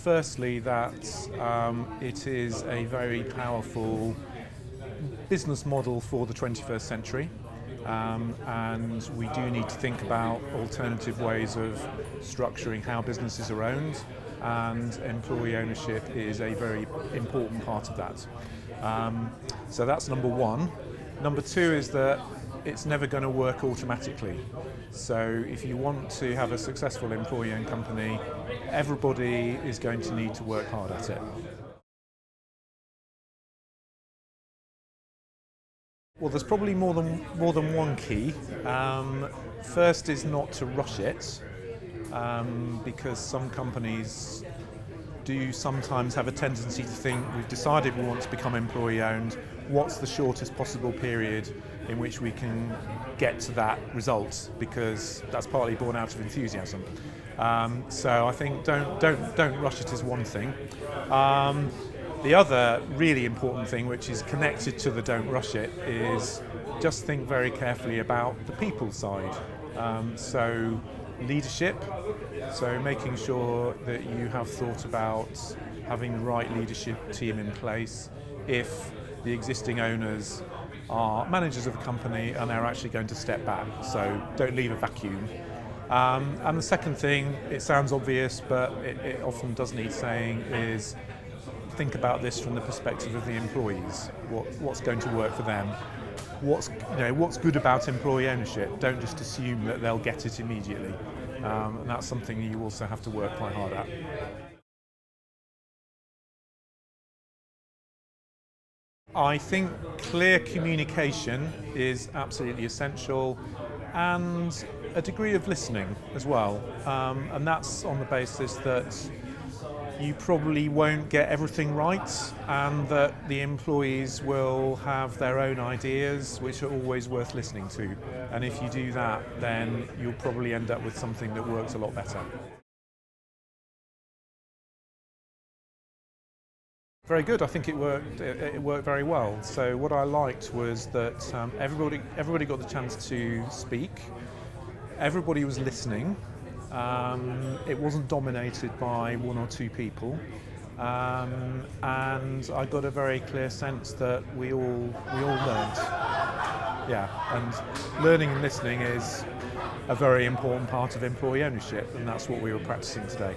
firstly that it is a very powerful business model for the 21st century, and we do need to think about alternative ways of structuring how businesses are owned, and employee ownership is a very important part of that. So that's number one. Number two is that it's never going to work automatically. So if you want to have a successful employee-owned company, everybody is going to need to work hard at it. Well, there's probably more than one key. First is not to rush it, because some companies do sometimes have a tendency to think, we've decided we want to become employee-owned, what's the shortest possible period in which we can get to that result, because that's partly born out of enthusiasm. So I think don't rush it is one thing. The other really important thing, which is connected to the don't rush it, is just think very carefully about the people side. So leadership, so making sure that you have thought about having the right leadership team in place if the existing owners are managers of a company and they're actually going to step back, so don't leave a vacuum. And the second thing, it sounds obvious but it often does need saying, is think about this from the perspective of the employees. What's going to work for them? What's good about employee ownership? Don't just assume that they'll get it immediately, and that's something you also have to work quite hard at. I think clear communication is absolutely essential, and a degree of listening as well, and that's on the basis that you probably won't get everything right, and that the employees will have their own ideas which are always worth listening to, and if you do that, then you'll probably end up with something that works a lot better. Very good. I think it worked very well. So what I liked was that everybody got the chance to speak. Everybody was listening. It wasn't dominated by one or two people, and I got a very clear sense that we all learned. Yeah, and learning and listening is a very important part of employee ownership, and that's what we were practicing today.